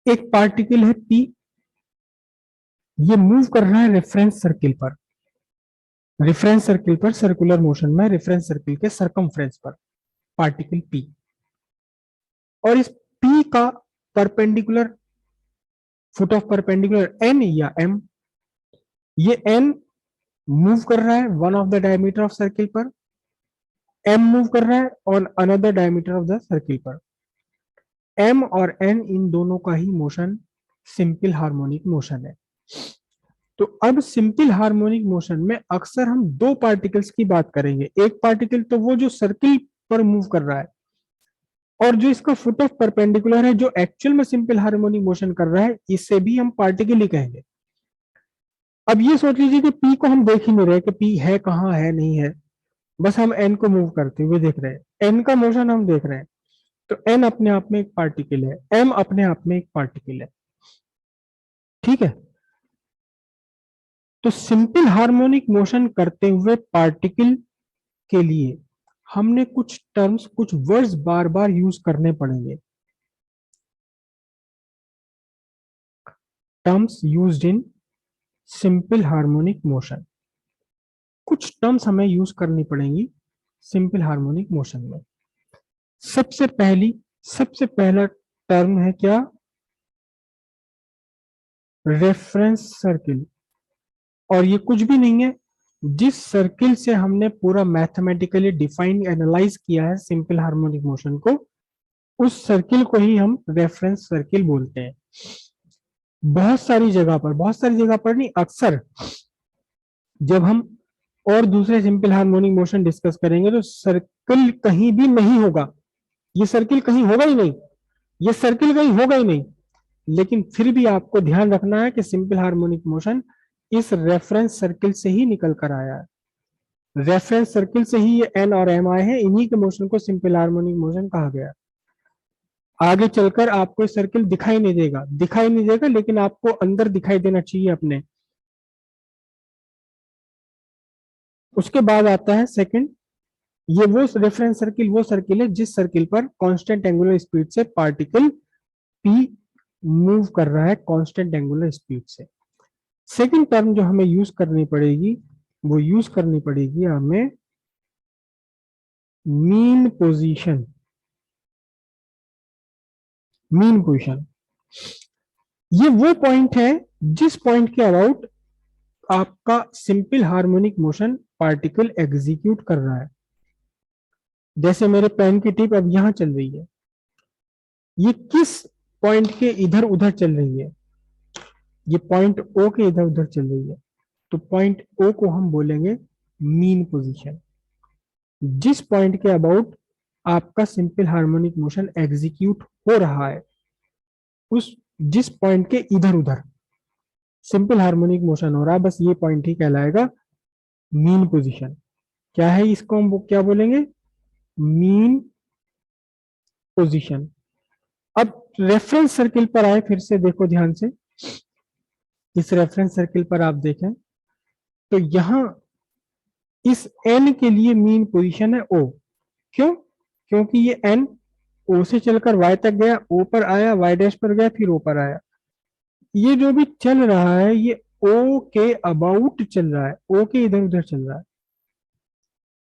एक पार्टिकल है पी, ये मूव कर रहा है रेफरेंस सर्किल पर, रेफरेंस सर्किल पर सर्कुलर मोशन में, रेफरेंस सर्किल के सरकमफ्रेंस पर पार्टिकल पी। और इस पी का perpendicular, foot of perpendicular N या एम, ये एन मूव कर रहा है one of the diameter of circle पर, एम मूव कर रहा है on another diameter of the circle पर। एम और एन इन दोनों का ही मोशन सिंपल हार्मोनिक मोशन है। तो अब सिंपल हार्मोनिक मोशन में अक्सर हम दो पार्टिकल्स की बात करेंगे। एक पार्टिकल तो वो जो सर्किल पर मूव कर रहा है, और जो इसका फुट ऑफ परपेंडिकुलर है, जो एक्चुअल में सिंपल हार्मोनिक मोशन कर रहा है, इसे भी हम पार्टिकल ही कहेंगे। अब ये सोच लीजिए कि पी को हम देख ही नहीं रहे कि पी है कहाँ है नहीं है, बस हम एन को मूव करते हुए देख रहे हैं, एन का मोशन हम देख रहे हैं। तो एन अपने आप में एक पार्टिकल है, एम अपने आप में एक पार्टिकल है। ठीक है, तो सिंपल हार्मोनिक मोशन करते हुए पार्टिकल के लिए हमने कुछ टर्म्स, कुछ वर्ड्स बार बार यूज करने पड़ेंगे। Terms used in simple harmonic motion, कुछ टर्म्स हमें यूज करनी पड़ेंगी सिंपल हार्मोनिक मोशन में। सबसे पहला टर्म है क्या? Reference circle. और ये कुछ भी नहीं है, जिस सर्किल से हमने पूरा मैथमेटिकली डिफाइन एनालाइज किया है सिंपल हार्मोनिक मोशन को, उस सर्किल को ही हम रेफरेंस सर्किल बोलते हैं। बहुत सारी जगह पर नहीं, अक्सर जब हम और दूसरे सिंपल हार्मोनिक मोशन डिस्कस करेंगे तो सर्किल कहीं भी नहीं होगा, ये सर्किल कहीं होगा ही नहीं, ये सर्किल कहीं होगा ही नहीं। लेकिन फिर भी आपको ध्यान रखना है कि सिंपल हार्मोनिक मोशन इस रेफरेंस सर्किल से ही निकल कर आया है। रेफरेंस सर्किल से ही ये एन और एम आए हैं, इन्हीं के मोशन को सिंपल हार्मोनिक मोशन कहा गया। आगे चलकर आपको सर्किल दिखाई नहीं देगा, लेकिन आपको अंदर दिखाई देना चाहिए अपने। उसके बाद आता है सेकंड, ये वो रेफरेंस सर्किल, वो सर्किल है जिस सर्किल पर कांस्टेंट एंगुलर स्पीड से पार्टिकल पी मूव कर रहा है, कांस्टेंट एंगुलर स्पीड से। सेकंड टर्म जो हमें यूज करनी पड़ेगी, वो यूज करनी पड़ेगी हमें मीन पोजीशन। मीन पोजीशन ये वो पॉइंट है जिस पॉइंट के अबाउट आपका simple harmonic motion particle execute कर रहा है। जैसे मेरे पेन की टिप अब यहां चल रही है, ये किस पॉइंट के इधर उधर चल रही है? ये पॉइंट ओ के इधर उधर चल रही है। तो पॉइंट ओ को हम बोलेंगे मीन पोजीशन। जिस पॉइंट के अबाउट आपका सिंपल हार्मोनिक मोशन एग्जीक्यूट हो रहा है, उस जिस पॉइंट के इधर उधर सिंपल हार्मोनिक मोशन हो रहा है, बस ये पॉइंट ही कहलाएगा मीन पोजीशन। क्या है इसको हम क्या बोलेंगे? Mean position. अब रेफरेंस सर्किल पर आए, फिर से देखो ध्यान से, इस रेफरेंस सर्किल पर आप देखें तो यहां इस एन के लिए मीन पोजीशन है ओ। क्यों? क्योंकि ये एन ओ से चलकर वाई तक गया, ओ पर आया, वाई डैश पर गया, फिर ओ पर आया। ये जो भी चल रहा है ये ओ के अबाउट चल रहा है, ओ के इधर उधर चल रहा है।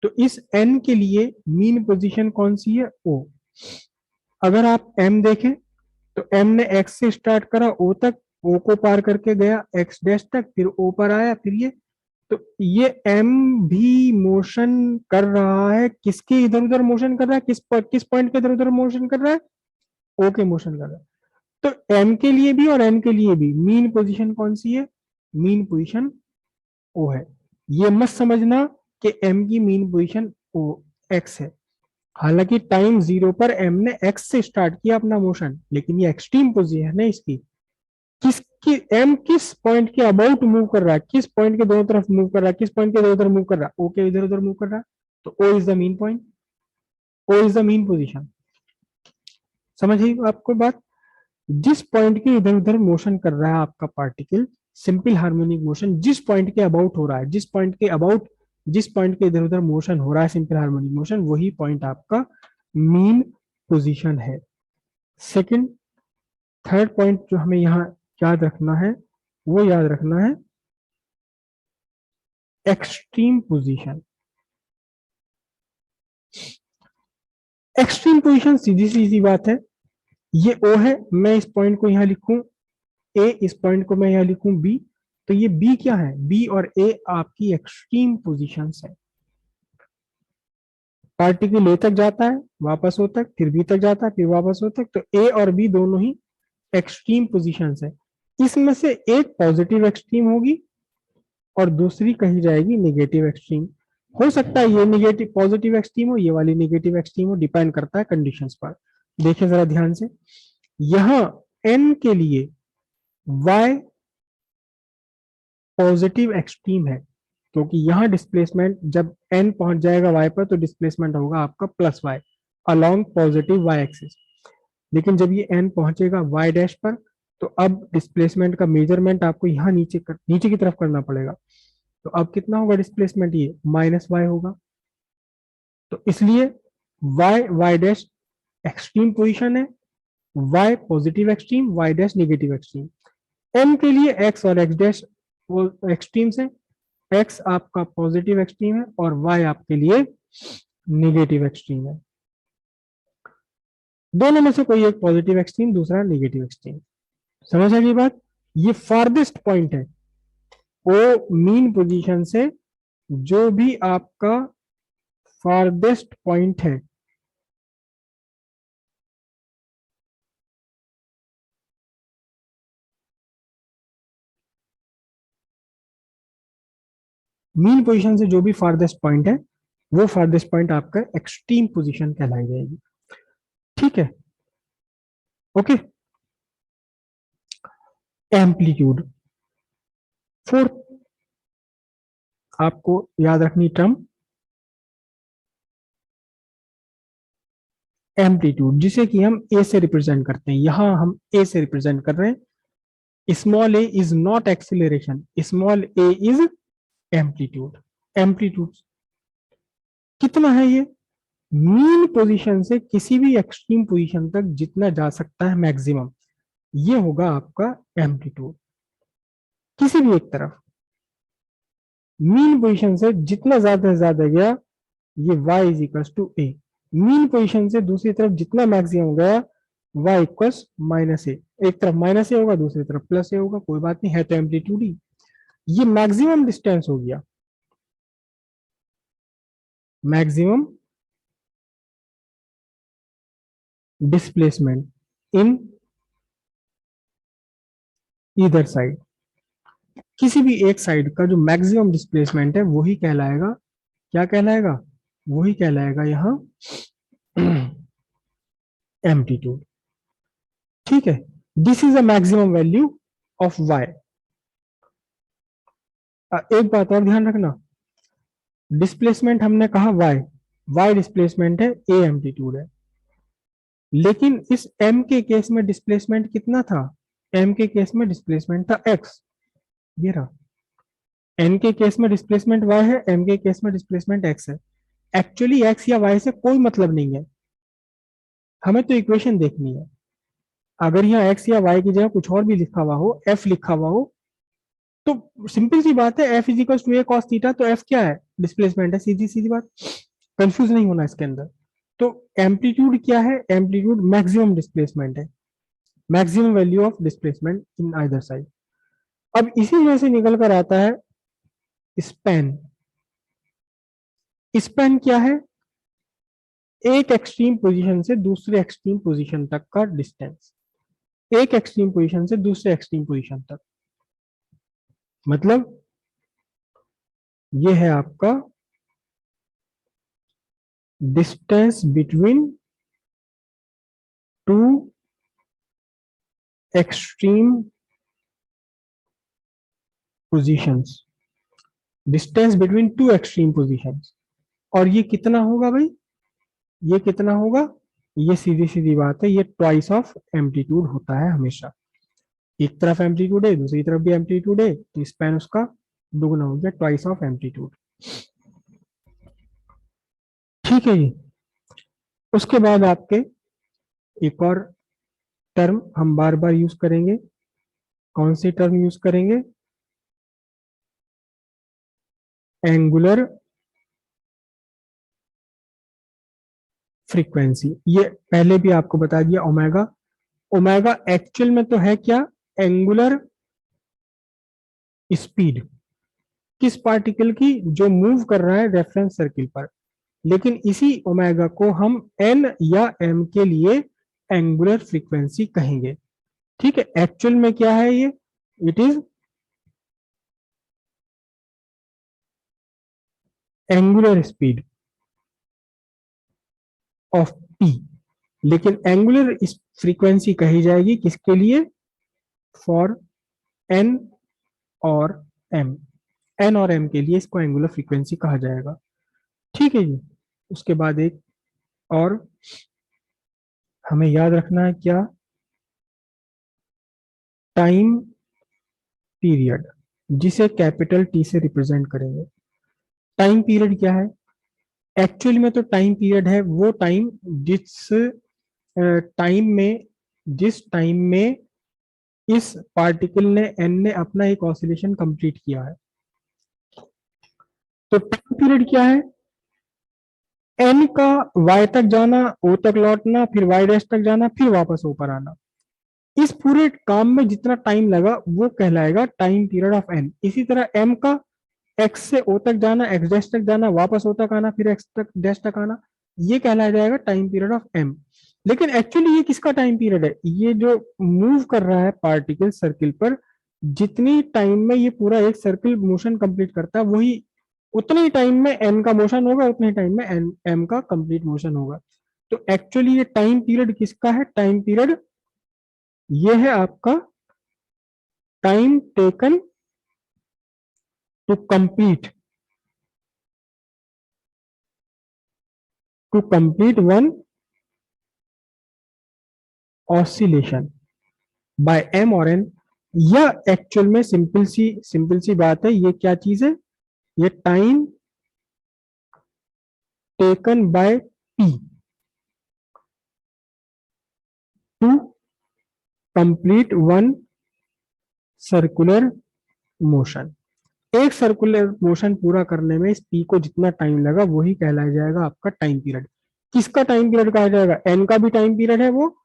तो इस एन के लिए मीन पोजीशन कौन सी है? ओ। अगर आप एम देखें तो एम ने एक्स से स्टार्ट करा ओ तक, ओ को पार करके गया एक्स डैश तक, फिर ओ पर आया, फिर ये। तो ये एम भी मोशन कर रहा है, किसके इधर उधर मोशन कर रहा है? किस पॉइंट के इधर उधर मोशन कर रहा है? ओ के मोशन कर रहा है। तो एम के लिए भी और एन के लिए भी मीन पोजीशन कौन सी है? मीन पोजीशन ओ है। ये मत समझना कि एम की मीन पोजीशन ओ एक्स है। हालांकि टाइम जीरो पर एम ने एक्स से स्टार्ट किया अपना मोशन, लेकिन ये एक्सट्रीम पोजीशन है इसकी। किसकी एम किस पॉइंट के अबाउट मूव कर रहा है, किस पॉइंट के दोनों तरफ मूव कर रहा है, किस पॉइंट के इधर उधर मूव कर रहा है? ओ के इधर उधर मूव कर रहा है। तो O is the mean point, O is the mean position. समझ आई आपको बात? जिस पॉइंट के इधर उधर मोशन कर रहा है आपका पार्टिकल, सिंपल हार्मोनिक मोशन जिस पॉइंट के अबाउट हो रहा है, जिस पॉइंट के इधर उधर मोशन हो रहा है सिंपल हार्मोनिक मोशन, वही पॉइंट आपका मीन पोजीशन है। सेकंड, थर्ड पॉइंट जो हमें यहाँ याद रखना है, वो याद रखना है एक्सट्रीम पोजीशन। एक्सट्रीम पोजीशन सीधी सीधी बात है, ये ओ है, मैं इस पॉइंट को यहाँ लिखूं ए, इस पॉइंट को मैं यहाँ लिखूं बी, तो ये बी क्या है, बी और ए आपकी एक्सट्रीम पोजीशंस है। पार्टिकल ए तक जाता है, वापस ओ तक, फिर बी तक जाता है, फिर वापस ओ तक, तो ए और बी दोनों ही एक्सट्रीम पोजीशंस है। इसमें से एक पॉजिटिव एक्सट्रीम होगी और दूसरी कही जाएगी नेगेटिव एक्सट्रीम। हो सकता है ये नेगेटिव पॉजिटिव एक्सट्रीम हो, ये वाली नेगेटिव एक्सट्रीम हो, डिपेंड करता है कंडीशंस पर। देखिए जरा ध्यान से, यहां एन के लिए y पॉजिटिव एक्सट्रीम है, क्योंकि यहां डिस्प्लेसमेंट जब n पहुंच जाएगा y पर तो डिस्प्लेसमेंट होगा आपका plus y along positive y axis. लेकिन जब ये n पहुंचेगा y डैश पर, तो अब डिस्प्लेसमेंट का मेजरमेंट आपको यहाँ नीचे की तरफ करना पड़ेगा। तो अब कितना होगा डिस्प्लेसमेंट, ये माइनस y होगा। तो इसलिए y डैश एक्सट्रीम पोजीशन है, y positive extreme, y dash negative extreme. m के लिए x और x डैश वो एक्सट्रीम्स है, x आपका पॉजिटिव एक्सट्रीम है और y आपके लिए नेगेटिव एक्सट्रीम है। दोनों में से कोई एक पॉजिटिव एक्सट्रीम, दूसरा नेगेटिव एक्सट्रीम। समझ आ गई बात। ये फार्देस्ट पॉइंट है ओ मीन पोजीशन से, जो भी आपका फार्देस्ट पॉइंट है मीन पोजीशन से, जो भी फार्देस्ट पॉइंट है वो फार्देस्ट पॉइंट आपका एक्सट्रीम पोजीशन कहलाई जाएगी। ठीक है, ओके। एम्पलीट्यूड, फोर्थ आपको याद रखनी टर्म एम्पलीट्यूड, जिसे कि हम ए से रिप्रेजेंट करते हैं। यहां हम ए से रिप्रेजेंट कर रहे हैं। Small A is not acceleration, small A is amplitude. Amplitude कितना है, ये मीन पोजीशन से किसी भी एक्सट्रीम पोजीशन तक जितना जा सकता है मैक्सिमम, ये होगा आपका एम्पलीट्यूड। किसी भी एक तरफ मीन पोजीशन से जितना ज्यादा से ज्यादा गया, ये y is equal to A. Mean position से दूसरी तरफ जितना मैक्सिमम गया, y इक्वल्स माइनस ए। एक तरफ माइनस ए होगा, दूसरी तरफ प्लस ए होगा, कोई बात नहीं, है तो एम्पलीट्यूड ही। ये मैक्सिमम डिस्टेंस हो गया, maximum displacement in either side. किसी भी एक साइड का जो मैक्सिमम डिस्प्लेसमेंट है वही कहलाएगा, क्या कहलाएगा, वही कहलाएगा यहाँ एम्पलीट्यूड। ठीक है, this is a maximum value of y। एक बात और ध्यान रखना, डिस्प्लेसमेंट हमने कहा y डिस्प्लेसमेंट है, a एम्पलीट्यूड है। लेकिन इस m के केस में डिस्प्लेसमेंट कितना था, m के केस में डिस्प्लेसमेंट था x, ये रहा। n के केस में डिस्प्लेसमेंट y है, m के केस में डिस्प्लेसमेंट x है। एक्चुअली x या y से कोई मतलब नहीं है, हमें तो इक्वेशन देखनी है। अगर यहाँ x या y की जगह कुछ और भी लिखा हुआ हो, f लिखा हुआ हो, तो सिंपल सी बात है, f is equal to A cos theta, तो f क्या है, डिस्प्लेसमेंट है, सीधी सीधी बात, कंफ्यूज नहीं होना इसके अंदर। तो एम्पलीट्यूड क्या है, एम्पलीट्यूड मैक्सिमम डिस्प्लेसमेंट है, maximum value of displacement in either side. अब इसी वजह से निकल कर आता है स्पैन। स्पैन क्या है, एक एक्सट्रीम पोजीशन से दूसरे एक्सट्रीम पोजीशन तक का डिस्टेंस, एक एक्सट्रीम पोजीशन से दूसरे एक्सट्रीम पोजीशन तक। मतलब ये है आपका distance between two extreme positions, distance between two extreme positions. और ये कितना होगा भाई, ये कितना होगा, ये सीधी सीधी बात है, ये ट्वाइस ऑफ एम्पलीट्यूड होता है हमेशा। एक तरफ एम्पलीट्यूड है, दूसरी तरफ भी एम्पलीट्यूड है, तो स्पैन उसका दुगना हो गया, ट्वाइस ऑफ एम्पलीट्यूड। ठीक है जी। उसके बाद आपके एक और टर्म हम बार बार यूज करेंगे। कौन सी टर्म यूज करेंगे? Angular frequency. ये पहले भी आपको बता दिया ओमेगा। ओमेगा एक्चुअल में तो है क्या? एंगुलर स्पीड किस पार्टिकल की, जो मूव कर रहा है रेफरेंस सर्किल पर। लेकिन इसी ओमेगा को हम एन या एम के लिए एंगुलर फ्रीक्वेंसी कहेंगे। ठीक है, एक्चुअल में क्या है ये? It is angular speed of P. लेकिन एंगुलर फ्रीक्वेंसी कही जाएगी किसके लिए? फॉर एन और एम। एन और एम के लिए इसको एंगुलर फ्रीक्वेंसी कहा जाएगा। ठीक है जी। उसके बाद एक और हमें याद रखना है क्या? टाइम पीरियड, जिसे कैपिटल टी से रिप्रेजेंट करेंगे। टाइम पीरियड क्या है? एक्चुअली में तो टाइम पीरियड है वो टाइम जिस टाइम में इस पार्टिकल ने एन ने अपना एक ऑसिलेशन कंप्लीट किया है। तो टाइम पीरियड क्या है? एन का वाई तक जाना, ओ तक लौटना, फिर वाई डैश तक जाना, फिर वापस ओ पर आना। इस पूरे काम में जितना टाइम लगा वो कहलाएगा टाइम पीरियड ऑफ एन। इसी तरह एम का एक्स से ओ तक जाना, एक्स डैश तक जाना, वापस ओ तक आना, फिर एक्स तक डैश तक आना, ये कहलाया जाएगा टाइम पीरियड ऑफ एम। लेकिन एक्चुअली ये किसका टाइम पीरियड है? ये जो मूव कर रहा है पार्टिकल सर्किल पर, जितनी टाइम में ये पूरा एक सर्किल मोशन कंप्लीट करता है, वही उतने ही टाइम में एन का मोशन होगा, उतने ही टाइम में एन एम का कंप्लीट मोशन होगा। तो एक्चुअली ये टाइम पीरियड किसका है? टाइम पीरियड ये है आपका time taken to complete one oscillation by M और एन। यह एक्चुअल में सिंपल सी बात है। ये क्या चीज है? ये time taken by P to complete one circular motion. एक सर्कुलर मोशन पूरा करने में इस पी को जितना टाइम लगा वही कहलाया जाएगा आपका टाइम पीरियड। किसका टाइम पीरियड कहा जाएगा? एन का भी टाइम पीरियड है वो,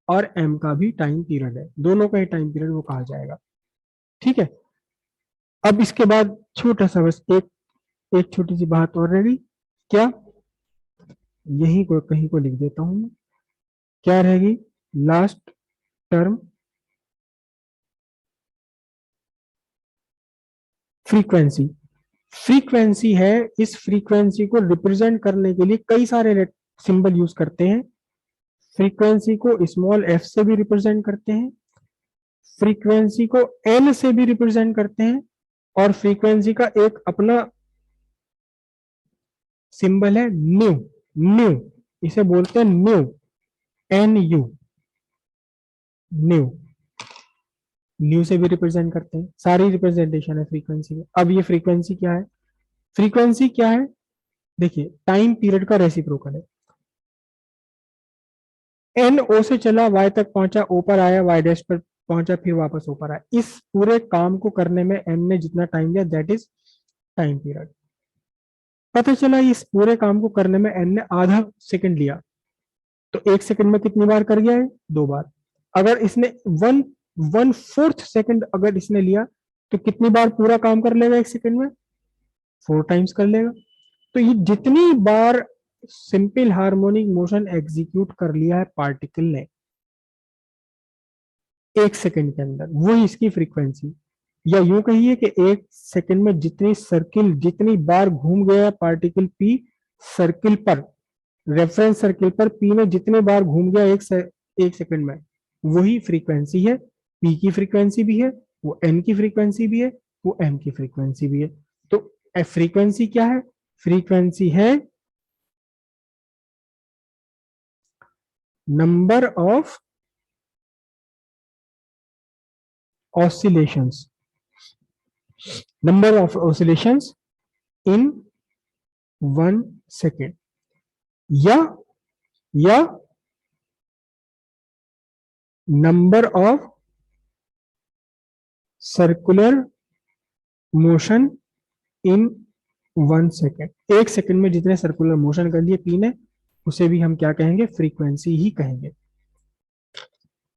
और एम का भी टाइम पीरियड है, दोनों का ही टाइम पीरियड वो कहा जाएगा। ठीक है। अब इसके बाद छोटा सा बस एक एक छोटी सी बात और रहेगी। क्या? यही को कहीं को लिख देता हूं मैं। क्या रहेगी लास्ट टर्म? फ्रीक्वेंसी। फ्रीक्वेंसी है, इस फ्रीक्वेंसी को रिप्रेजेंट करने के लिए कई सारे सिंबल यूज करते हैं। फ्रीक्वेंसी को स्मॉल एफ से भी रिप्रेजेंट करते हैं, फ्रीक्वेंसी को एन से भी रिप्रेजेंट करते हैं, और फ्रीक्वेंसी का एक अपना सिंबल है न्यू। न्यू इसे बोलते हैं nu, N U, nu. Nu से भी रिप्रेजेंट करते हैं। सारी रिप्रेजेंटेशन है फ्रीक्वेंसी में। अब ये फ्रीक्वेंसी क्या है? फ्रीक्वेंसी क्या है? देखिए, टाइम पीरियड का रेसिप्रोकल है। एन ओ से चला, वाई तक पहुंचा, ओ पर आया, वाई डैश पर पहुंचा, फिर वापस ओ पर आया। इस पूरे काम को करने में एन ने जितना टाइम लिया दैट इज टाइम पीरियड। पता चला इस पूरे काम को करने में एन ने आधा सेकंड लिया, तो एक सेकंड में कितनी बार कर गया है? 2 बार। अगर इसने वन वन फोर्थ सेकंड अगर इसने लिया, तो कितनी बार पूरा काम कर लेगा एक सेकंड में? 4 टाइम्स कर लेगा। तो ये जितनी बार सिंपल हार्मोनिक मोशन एग्जीक्यूट कर लिया है पार्टिकल ने एक सेकंड के अंदर, वो इसकी फ्रीक्वेंसी। या यूं कहिए कि एक सेकंड में जितनी बार घूम गया पार्टिकल पी सर्किल पर, रेफरेंस सर्किल पर पी में जितने बार घूम गया एक सेकंड में, वही फ्रीक्वेंसी है। पी की फ्रीक्वेंसी भी है, वो एन की फ्रीक्वेंसी भी है, वो एम की फ्रीक्वेंसी भी है। तो फ्रीक्वेंसी क्या है? फ्रीक्वेंसी है number of oscillations, number of oscillations in 1 second. या या number of circular motion in 1 second. 1 second में जितने सर्कुलर मोशन कर लिए पी ने, उसे भी हम क्या कहेंगे, फ्रीक्वेंसी ही कहेंगे।